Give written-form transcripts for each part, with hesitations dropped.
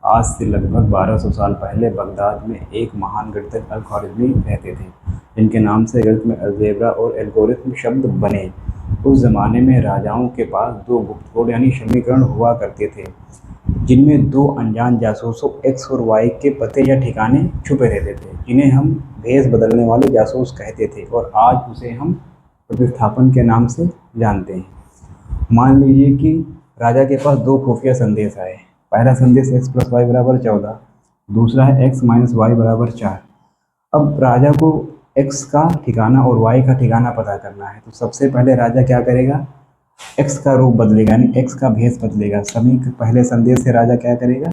आज से लगभग 1200 साल पहले बगदाद में एक महान गणितज्ञ अल-ख्वारिज़मी रहते थे, जिनके नाम से गणित में अलजेब्रा और एल्गोरिथम शब्द बने। उस ज़माने में राजाओं के पास दो गुप्त कोड यानी समीकरण हुआ करते थे, जिनमें दो अनजान जासूसों एक्स और वाई के पते या ठिकाने छुपे रहते थे, जिन्हें हम भेस बदलने वाले जासूस कहते थे और आज उसे हम प्रतिस्थापन के नाम से जानते हैं। मान लीजिए कि राजा के पास दो खुफिया संदेश आए। पहला संदेश x प्लस वाई बराबर 14, दूसरा है x माइनस वाई बराबर 4। अब राजा को x का ठिकाना और y का ठिकाना पता करना है, तो सबसे पहले राजा क्या करेगा, x का रूप बदलेगा यानी x का भेस बदलेगा। सभी पहले संदेश से राजा क्या करेगा,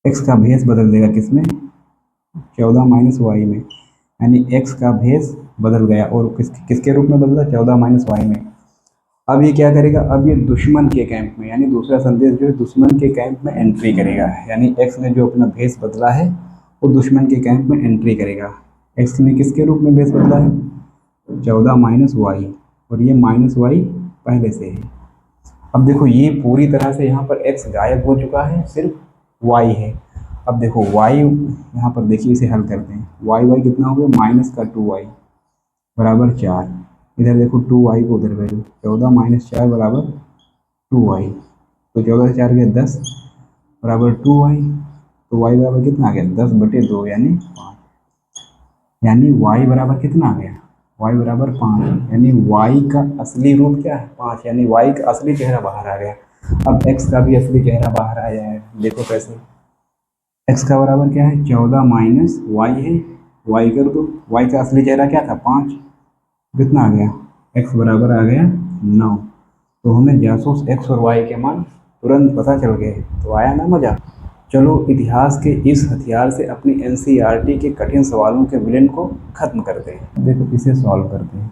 x का भेस बदल देगा किसमें, 14 माइनस वाई में, यानी x का भेस बदल गया और किसके रूप में बदला, 14 माइनस वाई में। अब ये क्या करेगा, अब ये दुश्मन के कैंप में यानी दूसरा संदेश जो है दुश्मन के कैंप में एंट्री करेगा, यानी एक्स ने जो अपना भेस बदला है वो दुश्मन के कैंप में एंट्री करेगा। एक्स ने किसके रूप में भेस बदला है, 14 माइनस वाई, और ये माइनस वाई पहले से है। अब देखो ये पूरी तरह से यहाँ पर एक्स गायब हो चुका है, सिर्फ वाई है। अब देखो वाई यहाँ पर देखिए, इसे हल करते हैं। वाई वाई कितना हो गया, माइनस का 2y बराबर 4। इधर देखो 2y को उधर वैल्यू 14 माइनस 4 बराबर 2y, तो 14 से 4 गया 10 बराबर 2y, तो y बराबर कितना आ गया, 10/2 यानी 5, यानी y बराबर कितना आ गया, y बराबर 5, यानी y का असली रूप क्या है, 5, यानी y का असली चेहरा बाहर आ गया। अब x का भी असली चेहरा बाहर आ जाए, देखो कैसे, x का बराबर क्या है, 14 माइनस y है, y कर दो, y का असली चेहरा क्या था, 5, कितना आ गया, x बराबर आ गया 9। तो हमें जासूस x और y के मान तुरंत पता चल गए, तो आया ना मजा। चलो इतिहास के इस हथियार से अपनी एनसीईआरटी के कठिन सवालों के विलेन को खत्म करते हैं। देखो इसे सॉल्व करते हैं,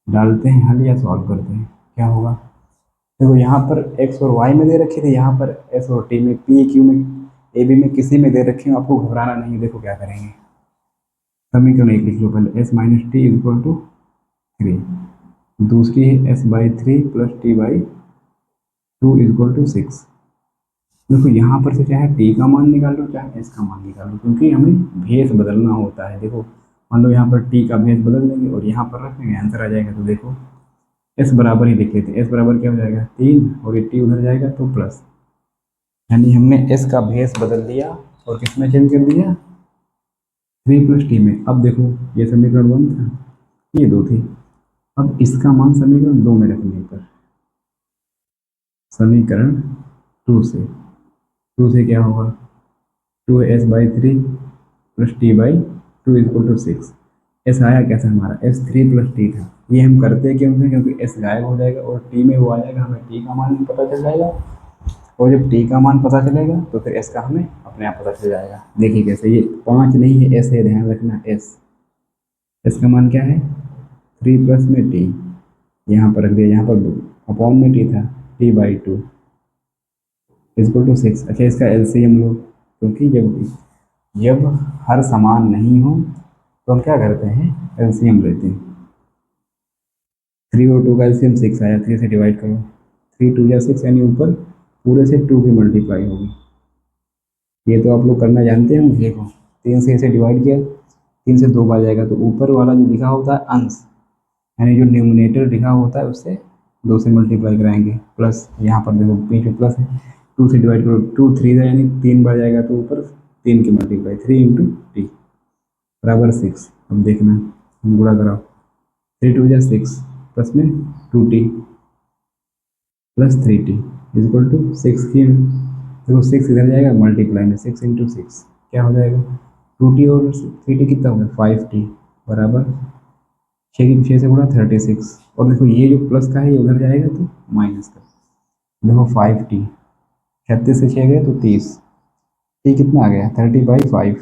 डालते हैं हल या सॉल्व करते हैं, क्या होगा। देखो यहाँ पर x और y में दे रखे थे, यहाँ पर s और t में, p q में, a b में, किसी में दे रखे हो, आपको घबराना नहीं। देखो क्या करेंगे, समीकरण एक लिख लो पहले, s minus t equal to 3, दूसरी है s/3 plus t/2 equal to 6। देखो यहाँ पर से चाहे t का मान निकाल लो चाहे s का मान निकाल लो, क्योंकि हमें भेस बदलना होता है। देखो मान लो यहाँ पर t का भेस बदल देंगे और यहाँ पर रख देंगे, आंसर आ जाएगा। तो देखो s बराबर ही लिख लेते, s बराबर क्या हो जाएगा 3, और ये t उधर जाएगा तो प्लस, यानी हमने s का भेस बदल दिया और किस में चेंज कर दिया, 3 प्लस t में। अब देखो ये समीकरण 1 था, ये 2 थी, अब इसका मान समीकरण 2 में रखने पर समीकरण 2 से क्या होगा, 2s/3 plus t/2 equal to 6। s आया कैसे हमारा, s 3 प्लस t था। ये हम करते क्यों थे, क्योंकि s गायब हो जाएगा और t में वो आ जाएगा, हमें t का मान भी पता चल जाएगा, और जब t का मान पता चलेगा तो फिर s का हमें अपने आप पता चल जाएगा। देखिए कैसे, ये 5 नहीं है, s है, ध्यान रखना, s का मान क्या है, 3 प्लस में t, यहाँ पर रख दिया, यहाँ पर अपॉन में t था, t/2 इक्वल टू 6। अच्छा इसका एलसीएम लो, क्योंकि जब हर समान नहीं हो तो हम क्या करते हैं, एलसीएम लेते हैं। 3 और 2 का एलसीएम 6 आया, 3 से डिवाइड करो, 3 2 या 6, यानी ऊपर पूरे से 2 की मल्टीप्लाई होगी। ये तो आप लोग करना जानते होंगे। देखो 3 से इसे डिवाइड किया, 3 से 2 बार जाएगा, तो ऊपर वाला जो लिखा होता है अंश, यानी जो न्यूमिनेटर लिखा होता है उससे 2 से मल्टीप्लाई कराएंगे, प्लस यहाँ पर देखो बीच में प्लस है, 2 से डिवाइड करो, 2 3 है, यानी 3 बार जाएगा, तो ऊपर 3 की मल्टीप्लाई, 3 इंटू टी बराबर 6। अब देखना हम गुणा कराओ, 3 2 या 6 प्लस में 2t plus 3t equal to 6 की, देखो 6 इधर जाएगा मल्टीप्लाई में, 6 इंटू 6 क्या हो जाएगा, 2t और 3t कितना होगा, 5t बराबर 6 से गुणा 36। और देखो ये जो प्लस का है ये उधर जाएगा तो माइनस का, देखो 5t, 36 से 6 गए तो 30, टी कितना आ गया, 30/5,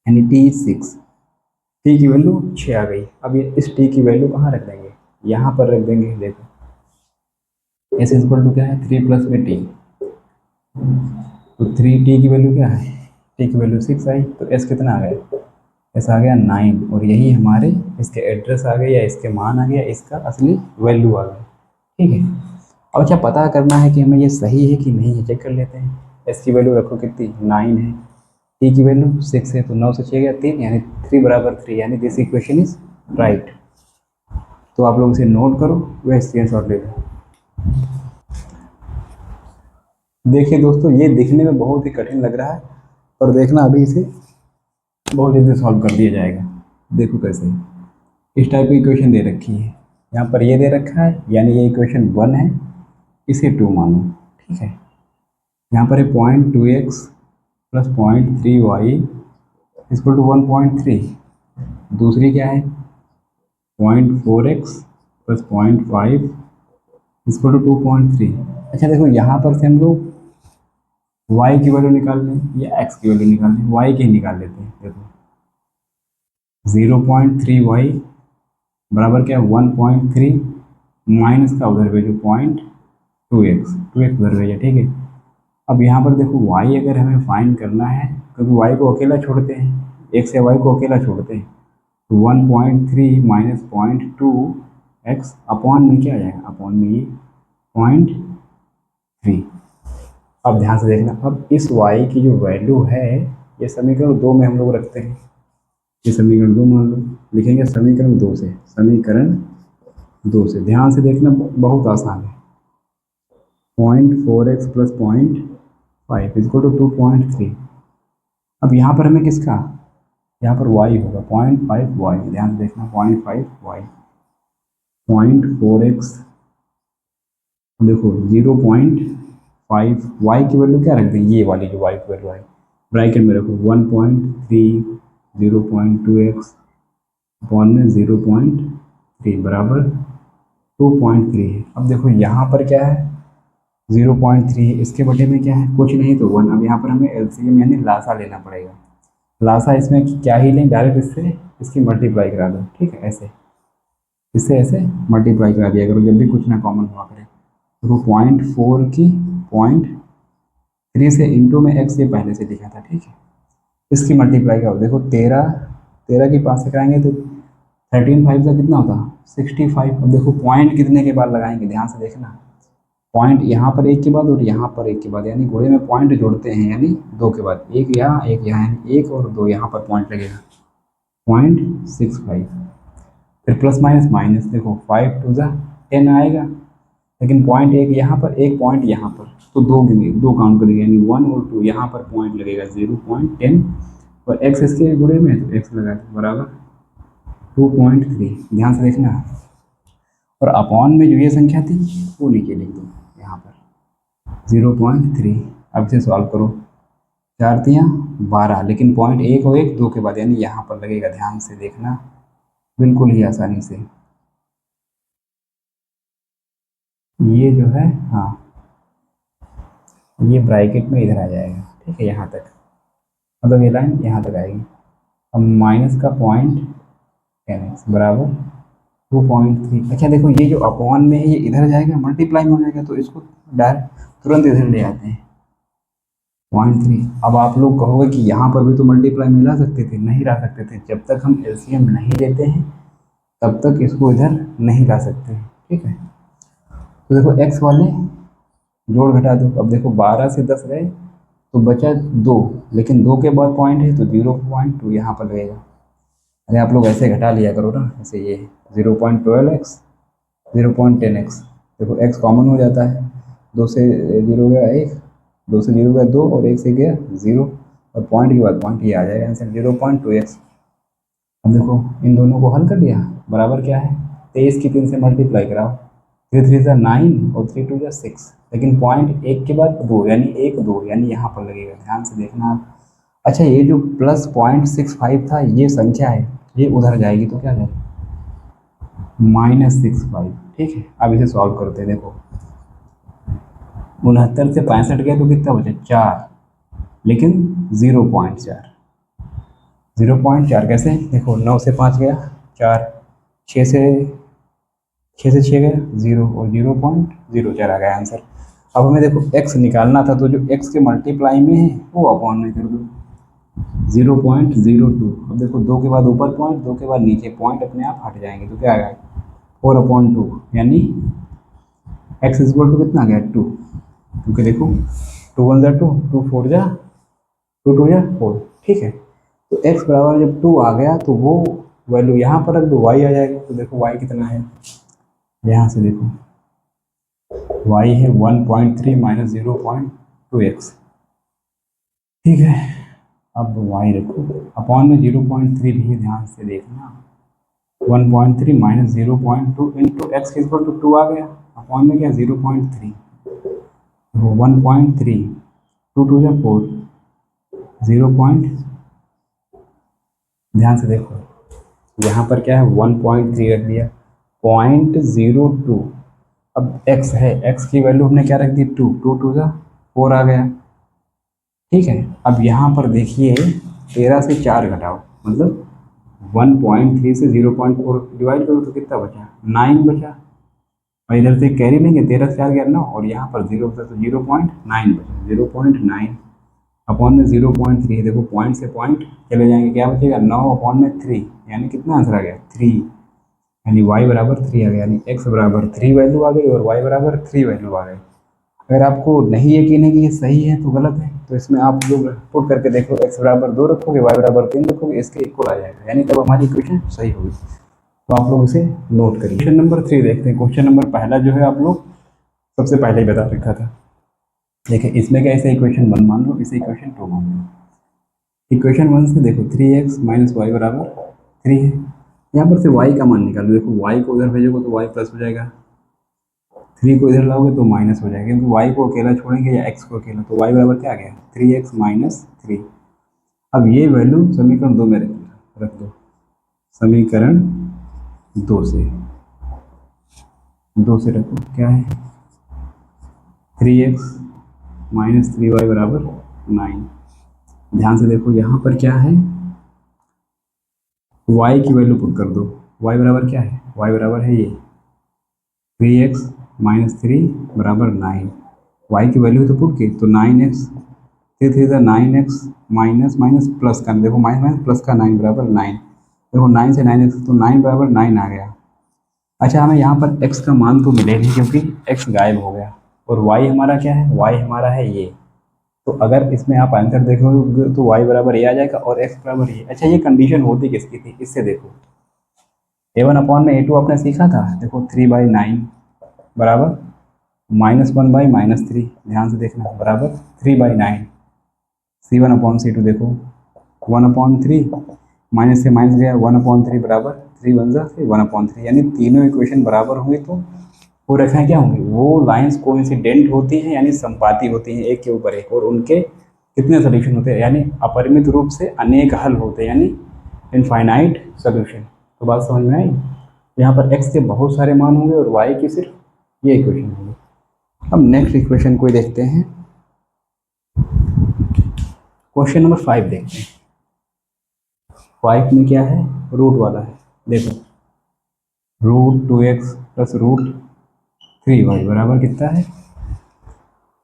यानी t 6, टी की वैल्यू 6 आ गई। अब ये इस टी की वैल्यू कहाँ रख देंगे, यहाँ पर रख देंगे। देखो एस इक्वल टू क्या है, 3 प्लस में टी, तो 3t की वैल्यू क्या है, टी की वैल्यू 6 आई, तो एस कितना आ गया, एस आ गया 9, और यही हमारे इसके एड्रेस आ गए या इसके मान आ गया, इसका असली वैल्यू आ गया। ठीक है, अब अच्छा पता करना है कि हमें ये सही है कि नहीं है, चेक कर लेते हैं। एस की वैल्यू रखो कितनी 9 है, टी की वैल्यू 6 है, तो 9 से 6 गया 3 यानी 3 बराबर 3 यानी दिस इक्वेशन इज राइट। तो आप लोग इसे नोट करो, वह स्क्रीनशॉट ले लो। देखिए दोस्तों, ये दिखने में बहुत ही कठिन लग रहा है, पर देखना अभी इसे बहुत जल्दी सॉल्व कर दिया जाएगा। देखो कैसे, इस टाइप की इक्वेशन दे रखी है, यहाँ पर ये दे रखा है यानी ये इक्वेशन 1 है, इसे 2 मानो, ठीक है। यहाँ पर है 0.2x plus 0.3y equal to 1.3। दूसरी क्या है 0.4x प्लस 0.5 इक्वल टू 2.3। अच्छा देखो, यहाँ पर से हम लोग y की वैल्यू निकाल लें या x की वैल्यू निकाल लें, y की निकाल लेते हैं। देखो 0.3y बराबर क्या है 1.3 माइनस का उधर भेजो 0.2x, 2x उधर भेजा, ठीक है। अब यहाँ पर देखो y अगर हमें फाइंड करना है, क्योंकि y को अकेला छोड़ते हैं, x या y को अकेला छोड़ते हैं, तो 1.3 माइनस 0.2x अपॉन में क्या आ जाएगा, अपॉन में ये 0.3। अब ध्यान से देखना, अब इस y की जो वैल्यू है, ये समीकरण 2 में हम लोग रखते हैं, ये समीकरण 2 मान लो, लिखेंगे समीकरण 2 से, समीकरण 2 से ध्यान से देखना, बहुत आसान है। 0.4x plus 0.5 equal to 2.3। अब यहाँ पर हमें किसका, यहाँ पर y होगा 0.5y, ध्यान से देखना 0.5y, 0.4x देखो 0.5, y की वैल्यू क्या रख देंगे, ये वाली जो y की वैल्यू है ब्रैकेट में रखो 1.3, 0.2x अपॉन में 0.3 बराबर 2.3 है। अब देखो यहाँ पर क्या है 0.3 है, इसके बटे में क्या है कुछ नहीं तो 1। अब यहाँ पर हमें एलसीएम यानी लासा लेना पड़ेगा। लासा इसमें क्या ही लें, डायरेक्ट इससे इसकी मल्टीप्लाई करा दो, ठीक है, ऐसे इससे ऐसे मल्टीप्लाई करा दिया करो जब भी कुछ ना कॉमन हुआ करे। देखो 0.4 की 0.3 से इंटू में x ये पहले से लिखा था, ठीक है, इसकी मल्टीप्लाई करो। देखो 13 के पास से कराएंगे तो 13×5 का कितना होता 65। अब देखो पॉइंट कितने के बाद लगाएंगे, ध्यान से देखना, पॉइंट यहाँ पर एक के बाद और यहाँ पर एक के बाद, यानी घोड़े में पॉइंट जोड़ते हैं, यानी 2 के बाद एक यहाँ यानी 1 और 2 यहाँ पर पॉइंट लगेगा 0.65। फिर प्लस माइनस माइनस, देखो 5 टू ज़ा 10 आएगा, लेकिन पॉइंट एक यहाँ पर एक पॉइंट यहाँ पर, तो 2 गिने 2 काउंट करेंगे, यानी 1 और 2 यहाँ पर पॉइंट लगेगा 0.10 और x इसके गुणे में है तो x लगा दो बराबर 2.3। ध्यान से देखना, और अपॉन में जो ये संख्या थी वो नीचे लिख दो यहाँ पर 0.3। अब इसे सॉल्व करो, 4 तियाँ 12, लेकिन पॉइंट एक और एक 2 के बाद यानी यहाँ पर लगेगा, ध्यान से देखना बिल्कुल ही आसानी से। ये जो है हाँ, ये ब्रैकेट में इधर आ जाएगा, ठीक है, यहाँ तक, मतलब ये लाइन यहाँ तक आएगी। अब माइनस का 0.10x बराबर 2.3। अच्छा देखो, ये जो अपॉन में है ये इधर जाएगा, मल्टीप्लाई में हो जाएगा, तो इसको डायरेक्ट तुरंत इधर ले आते हैं 0.3। अब आप लोग कहोगे कि यहाँ पर भी तो मल्टीप्लाई में ला सकते थे, नहीं ला सकते थे, जब तक हम एलसीएम नहीं लेते हैं तब तक इसको इधर नहीं ला सकते, ठीक है। तो देखो x वाले जोड़ घटा दो, अब देखो 12 से 10 गए तो बचा 2, लेकिन 2 के बाद पॉइंट है तो 0.2 यहाँ पर लगेगा। अरे आप लोग ऐसे घटा लिया करो ना, ऐसे ये 0.12x 0.10x, देखो x कॉमन हो जाता है, 2 से 0 गया 1, 2 से 0 गया 2 और 1 से गया 0, और पॉइंट के बाद पॉइंट ये आ जाएगा आंसर 0.2x। अब देखो इन दोनों को हल कर दिया, बराबर क्या है 23 की 3 से मल्टीप्लाई कराओ, 3 3 ज़ा 9 और 3 2 ज़ा 6, लेकिन पॉइंट एक के बाद 2 यानी 1 2 यानी यहाँ पर लगेगा, ध्यान से देखना आप। अच्छा ये जो प्लस 0.65 था ये संख्या है, ये उधर जाएगी तो क्या जाएगी -65, ठीक है। अब इसे सॉल्व करते हैं, देखो 69 से 65 गया तो कितना बचा 4, लेकिन 0.4, 0.4 कैसे, देखो 9 से 5 गया 4, 6 से 6 गया 0 और 0.04 आ गया आंसर। अब हमें देखो x निकालना था, तो जो x के मल्टीप्लाई में है वो अपॉन में कर दो 0.02। अब देखो 2 के बाद ऊपर पॉइंट, 2 के बाद नीचे पॉइंट अपने आप हट जाएंगे, तो क्या आएगा 4/2, यानी x इक्वल टू कितना आ गया 2, क्योंकि देखो टू वन ज़ा टू, टू फोर ज़ा टू, टू ज़ा फोर, ठीक है। तो x बराबर जब टू आ गया तो वो वैल्यू यहाँ पर रख दो, y आ जाएगा। तो देखो y कितना है, यहाँ से देखो y है 1.3 माइनस 0.2x, ठीक है। अब y रखो, अपॉन में 0.3 भी ध्यान से देखना, 1.3 minus 0.2 into x equal to 2 आ गया, अपॉन में क्या 0.3, 1.3, टू टू या फोर, 0 पॉइंट, ध्यान से देखो यहाँ पर क्या है 1.3 रख दिया, 0.02। अब x है, x की वैल्यू हमने क्या रख दी 2, टू टू जा 4 आ गया, ठीक है। अब यहाँ पर देखिए 13 से 4 घटाओ, मतलब 1.3 से 0.4 डिवाइड करो तो कितना बचा, 9 बचा। और इधर से कैरी लेंगे, 13 से 4 गया 9, और यहाँ पर 0 बचा तो 0.9 बचा, 0.9 अपॉन में 0.3, देखो पॉइंट से पॉइंट चले जाएंगे, क्या बचेगा 9 अपॉन में 3, यानी कितना आंसर आ गया 3, यानी y बराबर 3 आ गया, यानी x बराबर 3 वैल्यू आ गई और y बराबर 3 वैल्यू आ गई। अगर आपको नहीं यकीन है कि ये सही है तो गलत है, तो इसमें आप लोग पुट करके देखो, x बराबर 2 रखोगे, y बराबर 3 रखोगे, इसके इक्वल आ जाएगा, यानी तब हमारी इक्वेशन सही होगी। तो आप लोग इसे नोट करिए। क्वेश्चन नंबर 3 देखते हैं। क्वेश्चन नंबर पहला जो है आप लोग सबसे पहले ही बता रखा था, देखिए इसमें क्या, इसे इक्वेशन 1 मान लो, इसे इक्वेशन 2 मान लो। इक्वेशन 1 से देखो 3x माइनस वाई बराबर 3 है, यहाँ पर से y का मान निकालो, देखो y को उधर भेजोगे तो y प्लस हो जाएगा, 3 को इधर लाओगे तो माइनस हो जाएगा, क्योंकि y को अकेला छोड़ेंगे या x को अकेला, तो y बराबर क्या आ गया 3x माइनस 3। अब ये वैल्यू समीकरण 2 में रख दो, समीकरण 2 से रखो, क्या है 3x माइनस 3y बराबर 9। ध्यान से देखो यहाँ पर क्या है, y की वैल्यू पुट कर दो, y बराबर क्या है, y बराबर है ये 3x माइनस 3 बराबर 9, y की वैल्यू तो पुट की, तो 9x, 3 3 9x minus minus plus का, देखो माइनस माइनस प्लस का 9 बराबर 9, देखो 9 से 9x तो 9 बराबर 9 आ गया। अच्छा हमें यहाँ पर x का मान तो मिले नहीं, क्योंकि x गायब हो गया, और y हमारा क्या है, y हमारा है ये, तो अगर इसमें आप आंसर देखोगे तो y बराबर ये आ जाएगा और x बराबर ये। अच्छा ये कंडीशन होती किसकी थी, इससे देखो a1 अपॉन में a2 आपने सीखा था, देखो 3/9 बराबर -1/-3, ध्यान से देखना, बराबर 3/9, c1 अपॉन c2 देखो 1/3, माइनस से माइनस गया 1/3 बराबर 3 1 जा 1/3, यानी तीनों इक्वेशन बराबर होंगे तो वो रेखाएं क्या होंगी, वो लाइंस कोइंसिडेंट होती हैं, यानी संपाती होती हैं एक के ऊपर एक, और उनके कितने सोल्यूशन होते हैं, यानी अपरिमित रूप से अनेक हल होते हैं, यानी इनफाइनाइट सोल्यूशन। तो बात समझ में आई, यहाँ पर x के बहुत सारे मान होंगे और y की सिर्फ ये इक्वेशन होंगे। अब नेक्स्ट इक्वेशन को देखते हैं, क्वेश्चन नंबर 5 देखते हैं। 5 में क्या है, रूट वाला है, देखो √2x प्लस √3y बराबर कितना है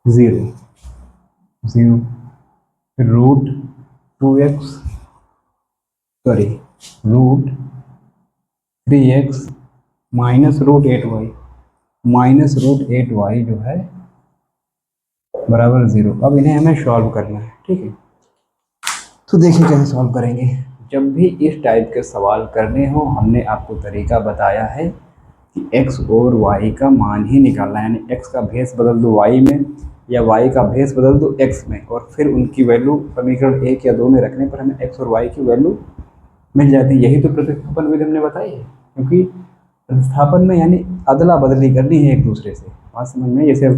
0, 0, √2x sorry √3x minus √8y, minus √8y जो है बराबर 0। अब इन्हें हमें सॉल्व करना है, ठीक है। तो देखिए कैसे सॉल्व करेंगे। जब भी इस टाइप के सवाल करने हो, हमने आपको तरीका बताया है कि x और y का मान ही निकालना है, यानी x का भेस बदल दो y में या y का भेस बदल दो x में, और फिर उनकी वैल्यू समीकरण 1 या 2 में रखने पर हमें x और y की वैल्यू मिल जाती है। यही तो प्रतिस्थापन विधि हमने बताई है, क्योंकि प्रतिस्थापन में यानी अदला बदली करनी है एक दूसरे से, बात समझ में। जैसे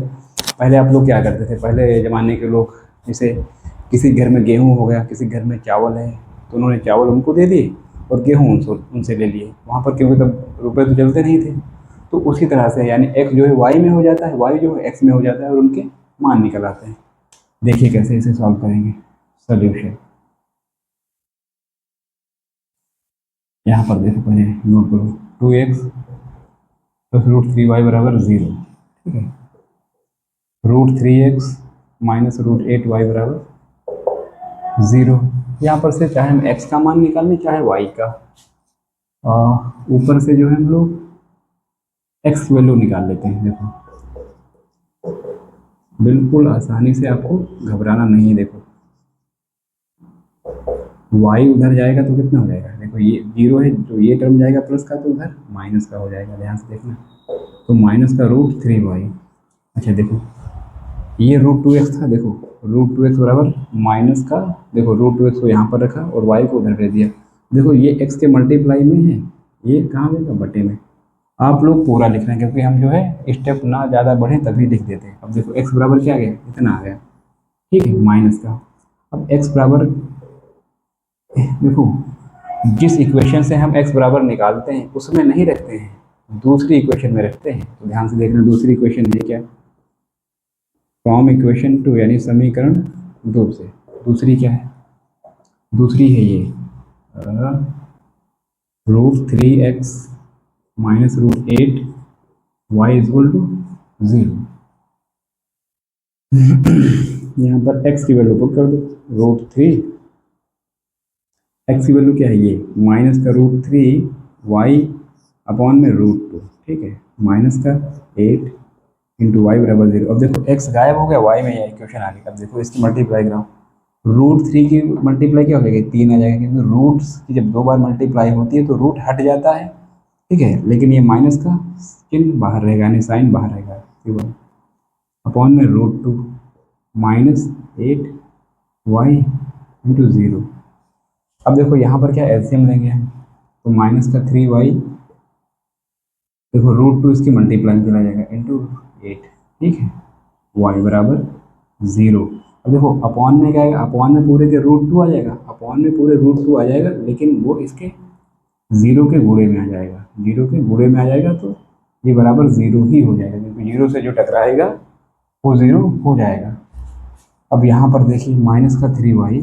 पहले आप लोग क्या करते थे, पहले ज़माने के लोग, जैसे किसी घर में गेहूँ हो गया, किसी घर में चावल है, तो उन्होंने चावल उनको दे दिए और गेहूँ उनसे ले लिए, वहाँ पर क्योंकि तब रुपए तो चलते नहीं थे। तो उसी तरह से यानी x जो है y में हो जाता है, y जो है x में हो जाता है, और उनके मान निकल आते हैं। देखिए कैसे इसे सॉल्व करेंगे। सोल्यूशन यहाँ पर देखो, पहले नोट करो, 2x प्लस √3y बराबर 0, ठीक है, √3x माइनस √8y बराबर 0। यहाँ पर से चाहे हम x का मान निकालें चाहे y का, ऊपर से जो है हम लोग x की वैल्यू निकाल लेते हैं। देखो बिल्कुल आसानी से, आपको घबराना नहीं है। देखो y उधर जाएगा तो कितना हो जाएगा, देखो ये जीरो है, जो ये टर्म जाएगा प्लस का तो उधर माइनस का हो जाएगा, ध्यान से देखना। तो माइनस का √3y। अच्छा देखो ये √2x था, देखो √2x बराबर माइनस का, देखो √2x को यहाँ पर रखा और y को उधर दे दिया। देखो ये x के मल्टीप्लाई में है, ये कहाँ में, बटे में। आप लोग पूरा लिख रहे हैं क्योंकि हम जो है स्टेप ना ज़्यादा बढ़े तभी लिख देते हैं। अब देखो x बराबर क्या आ गया, इतना आ गया, ठीक है, माइनस का। अब x बराबर, देखो जिस इक्वेशन से हम x बराबर निकालते हैं उसमें नहीं रखते हैं, दूसरी इक्वेशन में रखते हैं। तो ध्यान से देखना, दूसरी इक्वेशन है क्या, फ्रॉम इक्वेशन टू, यानी समीकरण दो से। दूसरी क्या है, दूसरी है ये √3x minus √8 y equal to 0। यहाँ पर x की वैल्यू पुट कर दो, √3, x की वैल्यू क्या है ये माइनस का √3 y अपॉन में √2, ठीक है, माइनस का 8 इंटू वाई बराबर 0। अब देखो x गायब हो गया, y में यह इक्वेशन आ गई। अब देखो इसकी मल्टीप्लाई कराओ, √3 की मल्टीप्लाई क्या हो जाएगी, 3 आ जाएगा, क्योंकि रूट्स की जब दो बार मल्टीप्लाई होती है तो रूट हट जाता है, ठीक है, लेकिन ये माइनस का चिन्ह बाहर रहेगा, यानी साइन बाहर रहेगा, अपॉन में √2 माइनस 8y इंटू 0। अब देखो यहाँ पर क्या एलसीएम लेंगे हम, तो माइनस का 3y, देखो √2 इसकी मल्टीप्लाई में चला जाएगा इंटू 8, ठीक है, y बराबर 0। अब देखो अपॉन में क्या आएगा, अपॉन में पूरे के √2 आ जाएगा, अपॉन में पूरे √2 आ जाएगा, लेकिन वो इसके जीरो के गुणे में आ जाएगा, जीरो के गुणे में आ जाएगा, तो ये बराबर 0 ही हो जाएगा, क्योंकि जीरो से जो टकराएगा वो 0 हो जाएगा। अब यहाँ पर देखिए माइनस का 3y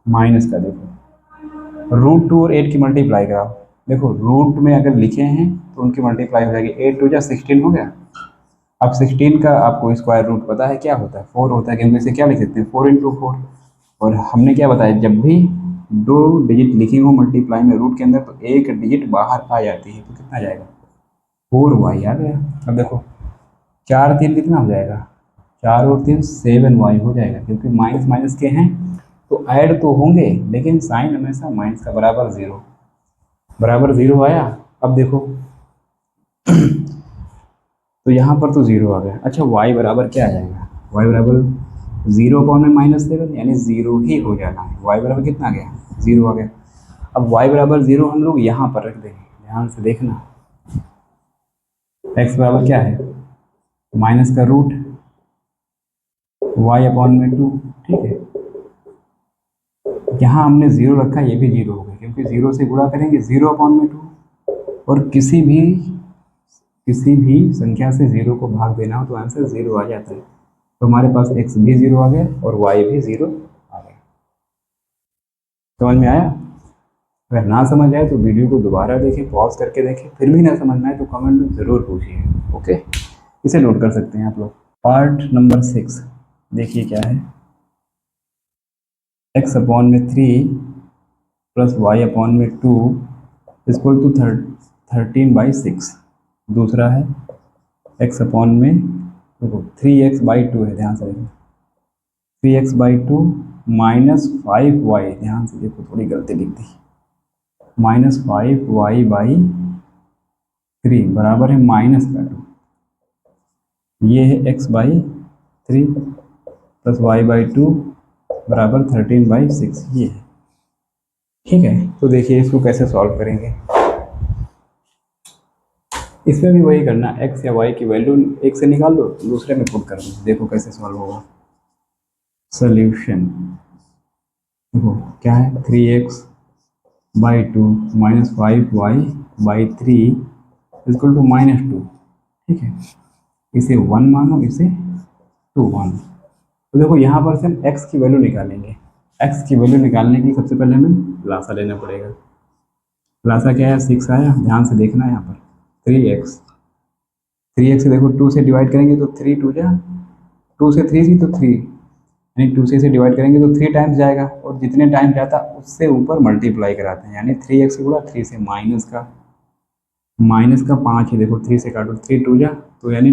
माइनस का, देखो √2 और 8 की मल्टीप्लाई कराओ, देखो रूट में अगर लिखे हैं तो उनकी मल्टीप्लाई हो जाएगी, 8 टू जा 16 हो गया। अब 16 का आपको स्क्वायर रूट पता है क्या होता है, 4 होता है, क्योंकि इसे क्या लिख सकते हैं 4 इंटू 4। और हमने क्या बताया, जब भी दो डिजिट लिखी हो मल्टीप्लाई में रूट के अंदर तो एक डिजिट बाहर आ जाती है, तो कितना आ जाएगा 4y आ गया। अब देखो 4 3 कितना हो जाएगा, 4 और 3 7y हो जाएगा, क्योंकि माइनस माइनस के हैं तो ऐड तो होंगे, लेकिन साइन हमेशा माइनस का बराबर 0, बराबर 0 आया। अब देखो तो यहाँ पर तो 0 आ गया। अच्छा y बराबर क्या आ जाएगा, y बराबर 0 अपॉन में -7, यानी 0 ही हो जाना है। y बराबर कितना आ गया, 0 आ गया। अब y बराबर 0 हम लोग यहाँ पर रख देंगे, ध्यान से देखना। x बराबर क्या है, माइनस का रूट y अपॉन में 2, ठीक है। यहाँ हमने 0 रखा, ये भी 0 हो गया, क्योंकि 0 से गुणा करेंगे 0 अपॉन में 2, और किसी भी संख्या से 0 को भाग देना हो तो आंसर 0 आ जाता है। तो हमारे पास x भी 0 आ गया और y भी 0 आ गया। समझ में आया? अगर ना समझ आए तो वीडियो को दोबारा देखें, पॉज करके देखें, फिर भी ना समझ में आए तो कमेंट में ज़रूर पूछिए, ओके। इसे नोट कर सकते हैं आप लोग। पार्ट नंबर 6 देखिए क्या है, x अपॉन में 3 प्लस y अपॉन में 2 इक्वल टू 13/6। दूसरा है x अपॉन में, देखो 3x/2 है, ध्यान से देखो 3x/2 माइनस 5y, ध्यान से देखो थोड़ी गलती लिख दी, -5y/3 बराबर है माइनस का 2। ये है x/3 प्लस y/2 बराबर 13/6, ये है, ठीक है। तो देखिए इसको कैसे सॉल्व करेंगे, इसमें भी वही करना, x या y की वैल्यू एक से निकाल दो, दूसरे में पुट कर दो, देखो कैसे सॉल्व होगा। सोल्यूशन देखो क्या है, 3x/2 minus 5y/3 equal to -2, ठीक है। इसे 1 मानो, इसे 2 मानो। तो देखो यहाँ पर से हम x की वैल्यू निकालेंगे। x की वैल्यू निकालने के लिए सबसे पहले हमें लासा लेना पड़ेगा। लासा क्या है, 6 आया, ध्यान से देखना है यहाँ पर 3x से देखो 2 से डिवाइड करेंगे तो 3 2 जा 2 से 3 तो 3, यानी 2 से इसे डिवाइड करेंगे तो 3 टाइम्स जाएगा, और जितने टाइम जाता उससे ऊपर मल्टीप्लाई कराते हैं, यानी 3x से गुणा 3 से माइनस का 5 है, देखो 3 से काटो 3 2 जा, तो यानी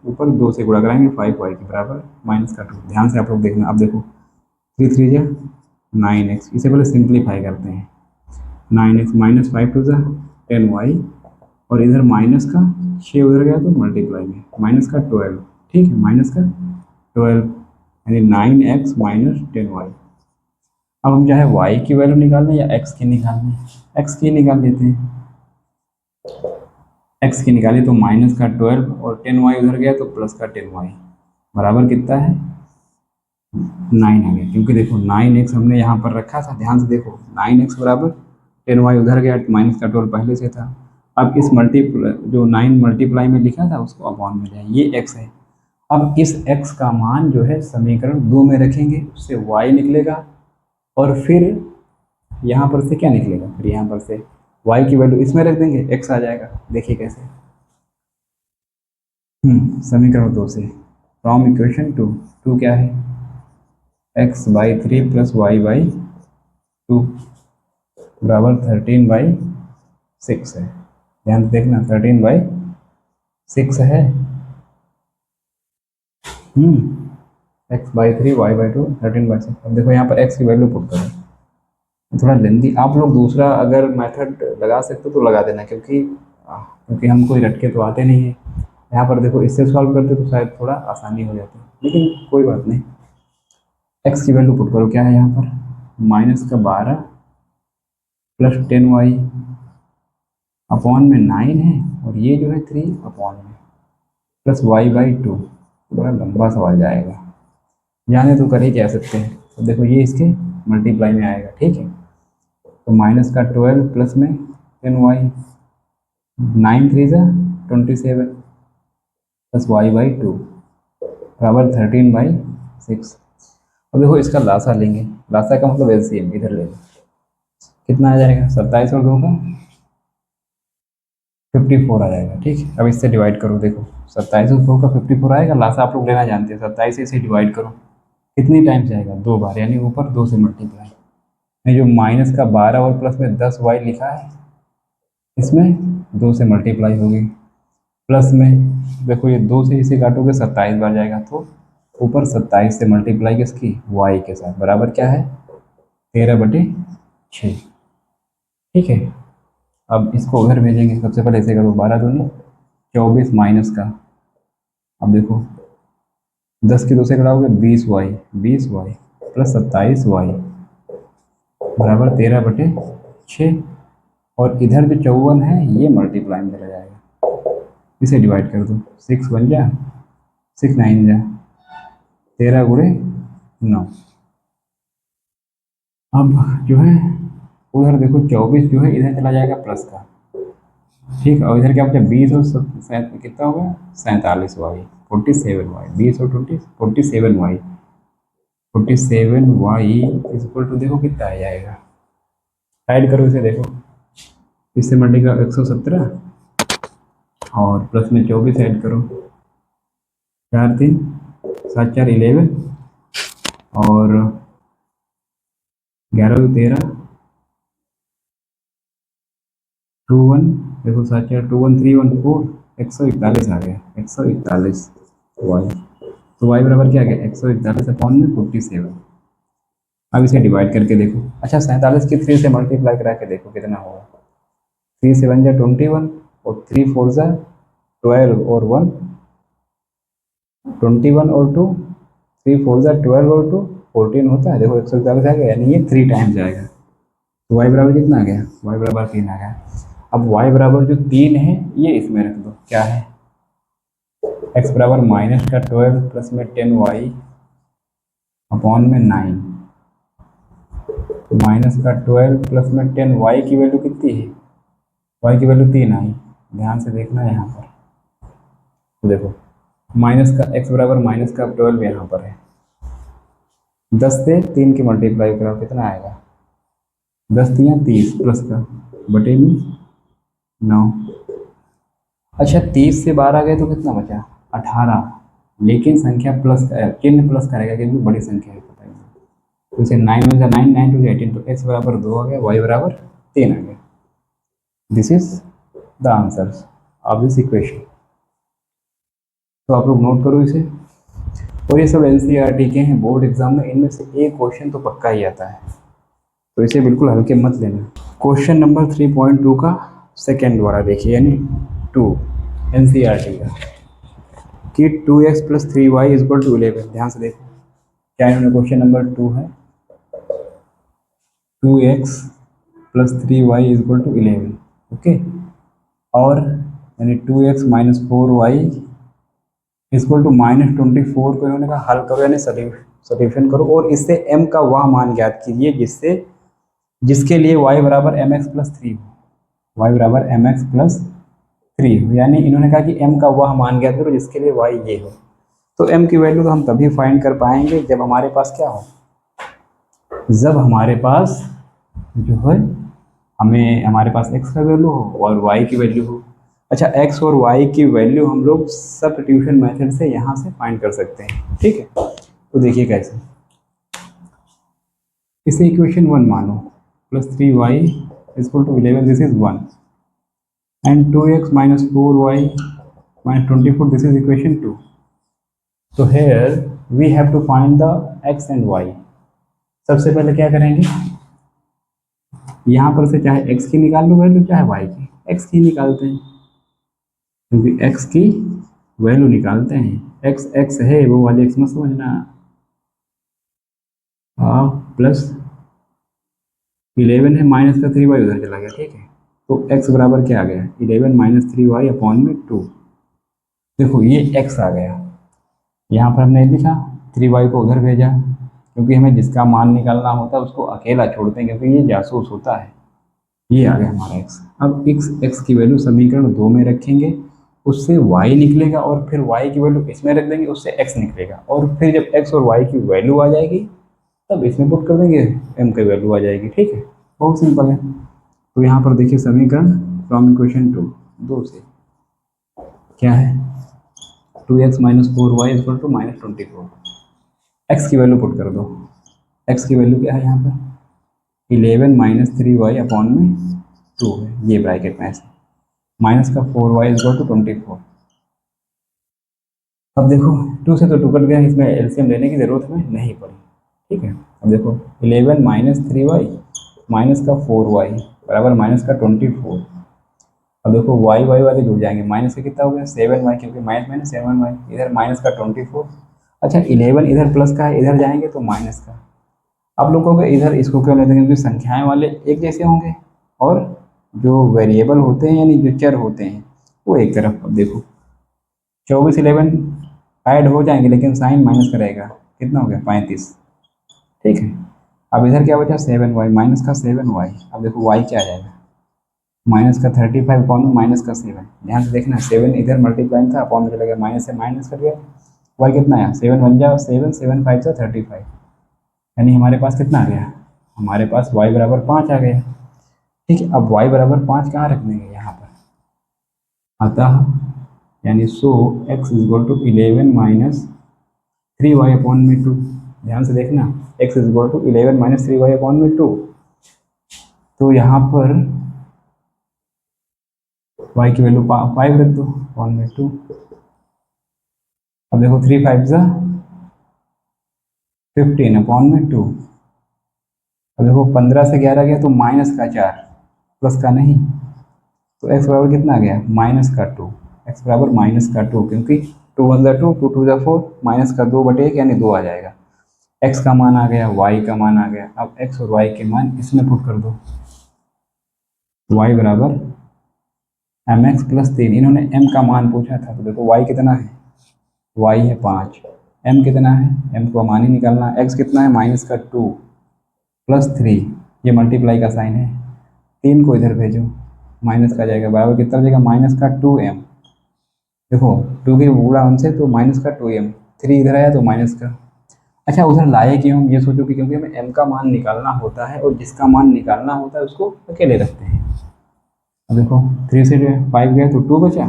ऊपर 2 से गुणा कराएंगे 5y के बराबर माइनस का 2। ध्यान से आप लोग देखना, अब देखो 3 3 जा 9x, इसे पहले सिंप्लीफाई करते हैं। 9x माइनस 5 टू जा 10y, और इधर माइनस का 6 उधर गया तो मल्टीप्लाई में माइनस का 12, ठीक है, माइनस का 12 यानी 9x माइनस 10y। अब हम चाहे y की वैल्यू निकालें या x की निकालें, x की निकाल लेते हैं। x की निकाली तो माइनस का 12 और 10y उधर गया तो प्लस का 10y बराबर कितना है 9 आ गया, क्योंकि देखो 9x हमने यहाँ पर रखा था, ध्यान से देखो 9x बराबर 10y उधर गया, माइनस का 12 पहले से था। अब इस मल्टीप्लाई जो 9 मल्टीप्लाई में लिखा था उसको अपॉन में ले, ये x है। अब इस x का मान जो है समीकरण 2 में रखेंगे, उससे y निकलेगा, और फिर यहाँ पर से क्या निकलेगा, फिर यहाँ पर से y की वैल्यू इसमें रख देंगे, x आ जाएगा। देखिए कैसे, समीकरण 2 से फ्रॉम इक्वेशन 2, 2 क्या है x/3 प्लस y/2 बराबर 13/6 है। ध्यान से देखना 13/6 है। x/3 y/2 13/6। अब देखो यहाँ पर x की वैल्यू पुट करो, थोड़ा लेंदी, आप लोग दूसरा अगर मेथड लगा सकते हो तो लगा देना, क्योंकि हम कोई रटके तो आते नहीं है। यहाँ पर देखो इससे सॉल्व करते तो शायद थोड़ा आसानी हो जाती, लेकिन कोई बात नहीं। x की वैल्यू पुट करो, क्या है यहाँ पर माइनस का 12 प्लस 10y अपॉन में 9 है, और ये जो है 3 अपॉन में प्लस y/2। बड़ा लंबा सवाल जाएगा, जाने तो कर ही कह सकते हैं। तो देखो ये इसके मल्टीप्लाई में आएगा, ठीक है, तो माइनस का 12 प्लस में 10y, 9 3 जा 27 प्लस y/2 बराबर 13/6। अब देखो इसका लासा लेंगे, लासा का मतलब एलसीएम इधर ले लो, कितना आ जाएगा 27 और 2 का 54 आ जाएगा, ठीक है। अब इससे डिवाइड करो, देखो 27 और 2 का 54 आएगा, लासा आप लोग लेना जानते हैं, 27 से डिवाइड करो, कितनी टाइम जाएगा 2 बार, यानी ऊपर 2 से मल्टीप्लाई। ये जो माइनस का 12 और प्लस में 10y लिखा है, इसमें 2 से मल्टीप्लाई होगी, प्लस में देखो ये 2 से इसे काटोगे 27 बार जाएगा, तो ऊपर 27 से मल्टीप्लाई किसकी y के साथ बराबर क्या है 13/6, ठीक है। अब इसको उधर भेजेंगे, सबसे पहले इसे करो 12 दूनी 24 माइनस का, अब देखो 10 की 2 से कटाओगे 20y प्लस 27y बराबर 13/6, और इधर जो 54 है ये मल्टीप्लाई में चला जाएगा, इसे डिवाइड कर दो, 6 बन जा 6 9 जा 13 गुणे 9। अब जो है उधर देखो 24 जो है इधर चला जाएगा प्लस का, ठीक, और इधर क्या बचा 20 और कितना होगा 47y 47y 20 और 20 47y 47y is equal to देखो कितना आ जाएगा, ऐड करो इसे, देखो इससे मल्टीप्लाई का 117 और प्लस में 24 ऐड करो, 4 3 7 4 11 और 11 13 2 1, देखो 7 4 2 1 3 1 4 141 आ गया, 141 वाई, तो वाई बराबर क्या आ गया 141 अपॉन में 47। अब इसे डिवाइड करके देखो, अच्छा 47 की 3 से मल्टीप्लाई करा के देखो कितना होगा, 3 7 जा 21 और 3 4 जा 12 और 1 21 और 2 3 4 जा 12 और 2 14 होता है, देखो 141 आ गया, यानी ये 3 टाइम्स आएगा, तो वाई बराबर कितना आ गया वाई बराबर 3 आ गया। अब y बराबर जो 3 है ये इसमें रख दो, क्या है x बराबर माइनस का 12 प्लस में 10y अपॉन में 9, माइनस का 12 प्लस में 10y की वैल्यू कितनी है, y की वैल्यू 3 आई, ध्यान से देखना यहाँ पर, तो देखो माइनस का x बराबर माइनस का 12 यहाँ पर है, 10 से 3 की मल्टीप्लाई करो कितना आएगा 10 3 30 प्लस का बटे में 9। अच्छा 30 से 12 गए तो कितना बचा 18, लेकिन संख्या प्लस चिन्ह प्लस करेगा क्योंकि बड़ी संख्या है, पता है, तो इसे 9 में 9 9 टू 18, तो x बराबर 2 आ गया, y बराबर 3 आ गया। This is the answer of this equation. तो आप लोग नोट करो इसे। और ये सब एनसीईआरटी के हैं, बोर्ड एग्जाम में इनमें से एक क्वेश्चन तो पक्का ही आता है, तो इसे बिल्कुल हल्के मत लेना। क्वेश्चन नंबर 3.2 का सेकेंड वाला देखिए, यानी 2 एनसीईआरटी का, कि 2x + 3y = 11। ध्यान से देखो क्या इन्होंने क्वेश्चन नंबर 2 है, 2x + 3y = 11, ओके। और यानी 2x - 4y = -24 को इन्होंने कहा हल करो, यानी सॉल्यूशन करो, और इससे m का वह मान ज्ञात कीजिए जिसके लिए y = mx + 3 हो, y = mx + 3 हो। यानी इन्होंने कहा कि m का वह मान ज्ञात करो जिसके लिए y ये हो। तो m की वैल्यू तो हम तभी फाइंड कर पाएंगे जब हमारे पास क्या हो, जब हमारे पास जो है हमारे पास x का वैल्यू हो और y की वैल्यू हो। अच्छा, x और y की वैल्यू हम लोग सब्स्टिट्यूशन मेथड से यहाँ से फाइंड कर सकते हैं, ठीक है। तो देखिए कैसे, इसे इक्वेशन 1 मानो, +3y = 11, this is 1, and 2x - 4y - 24, this is equation 2। तो here we have to find the x and y। सबसे पहले क्या करेंगे, यहाँ पर से चाहे x की निकाल लो वैल्यू, चाहे y की, x की निकालते हैं, क्योंकि x की वैल्यू निकालते हैं। x है, वो वाली x मत समझना, प्लस 11 है, माइनस का 3y उधर चला गया, ठीक है। तो x बराबर क्या आ गया, 11 - 3y अपॉन में 2। देखो ये x आ गया, यहाँ पर हमने लिखा 3y को उधर भेजा, क्योंकि हमें जिसका मान निकालना होता है उसको अकेला छोड़ते हैं, क्योंकि ये जासूस होता है। ये आ गया हमारा x। अब x की वैल्यू समीकरण 2 में रखेंगे, उससे y निकलेगा, और फिर y की वैल्यू इसमें रख देंगे, उससे x निकलेगा, और फिर जब x और y की वैल्यू आ जाएगी तब इसमें पुट कर देंगे, m की वैल्यू आ जाएगी, ठीक है। बहुत सिंपल है। तो यहाँ पर देखिए समीकरण फ्रॉम इक्वेशन 2 से क्या है, 2x - 4y = -24। x की वैल्यू पुट कर दो, x की वैल्यू क्या है यहाँ पर, 11 - 3y अपॉन में 2 है, ये ब्रैकेट में ऐसे, माइनस का 4y = 24। अब देखो 2 से तो 2 कट गया, इसमें एलसीएम लेने की जरूरत हमें नहीं पड़ी, ठीक है। अब देखो 11 - 3y माइनस का 4y बराबर माइनस का 24। अब देखो y वाले जुड़ जाएंगे, माइनस का कितना हो गया 7y, क्योंकि माइनस 7y, इधर माइनस का 24। अच्छा 11 इधर प्लस का है, इधर जाएंगे तो माइनस का। आप लोगों को इधर इसको क्यों लेते हैं, क्योंकि संख्याएं वाले एक जैसे होंगे, और जो वेरिएबल होते हैं यानी जो चर होते हैं वो एक तरफ। अब देखो 24 11 ऐड हो जाएंगे, लेकिन साइन माइनस का रहेगा, कितना हो गया 35, ठीक है। अब इधर क्या बचा 7y, माइनस का 7y। अब देखो y क्या आ जाएगा, माइनस का 35 अपॉन में माइनस का 7। ध्यान से देखना, 7 इधर मल्टीप्लाई था, अपॉन में चला गया, माइनस से माइनस कर गया, y कितना आया 7 बन जाओ 7 7 5 से 35, यानी हमारे पास कितना आ गया, हमारे पास y = 5 आ गया, ठीक है। अब y = 5 कहाँ रख देंगे, यहाँ पर, अतः यानी सो x = 11 - 3y अपॉन में 2। ध्यान से देखना, x = 11 - 3y अपॉन में 2। तो यहाँ पर y की वैल्यू 5 रख दो अपॉन में 2। अब देखो 3 5 जा 15 अपॉन में 2। अब देखो 15 से 11 गया तो माइनस का 4, प्लस का नहीं, तो x बराबर कितना आ गया माइनस का 2, x बराबर माइनस का 2, क्योंकि 2 1 2 2 2 4, माइनस का 2/1 यानी 2 आ जाएगा। x का मान आ गया, y का मान आ गया। अब x और y के मान इसमें पुट कर दो, y = mx + 3। इन्होंने m का मान पूछा था, तो देखो y कितना है, y है 5, m कितना है, m को मान ही निकालना, x कितना है माइनस का 2 + 3, ये मल्टीप्लाई का साइन है, 3 को इधर भेजो, माइनस का जाएगा, बराबर कितना हो जाएगा माइनस का 2m। देखो 2 की गुणा हमसे तो माइनस का 2m, 3 इधर आया तो माइनस का। अच्छा उधर लाए क्यों, हम ये सोचो कि क्योंकि हमें m का मान निकालना होता है, और जिसका मान निकालना होता है उसको अकेले रखते हैं। अब देखो 3 से 5 गए तो 2 बचा,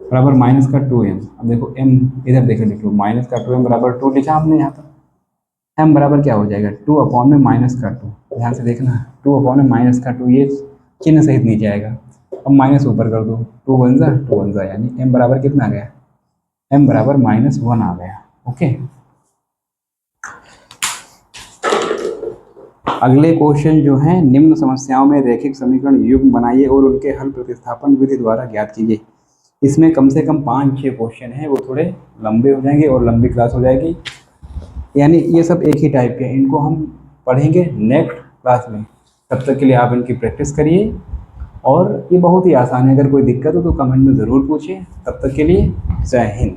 बराबर माइनस का 2m। अब देखो m इधर देखे लिख लो, माइनस का 2m बराबर 2 लिखा हमने यहाँ पर, m बराबर क्या हो जाएगा 2 अपॉन में माइनस का 2। ध्यान से देखना, 2 अपॉन में माइनस का 2, ये चिन्ह सहित नीचे आएगा। अब माइनस ऊपर कर दो, 2 1 जा 2 1 जा, यानी m बराबर कितना आ गया m बराबर -1 आ गया। ओके, अगले क्वेश्चन जो हैं, निम्न समस्याओं में रैखिक समीकरण युग्म बनाइए और उनके हल प्रतिस्थापन विधि द्वारा ज्ञात कीजिए। इसमें कम से कम 5-6 क्वेश्चन हैं, वो थोड़े लंबे हो जाएंगे और लंबी क्लास हो जाएगी, यानी ये सब एक ही टाइप के हैं। इनको हम पढ़ेंगे नेक्स्ट क्लास में। तब तक के लिए आप इनकी प्रैक्टिस करिए, और ये बहुत ही आसान है। अगर कोई दिक्कत हो तो कमेंट में ज़रूर पूछिए। तब तक के लिए जय हिंद।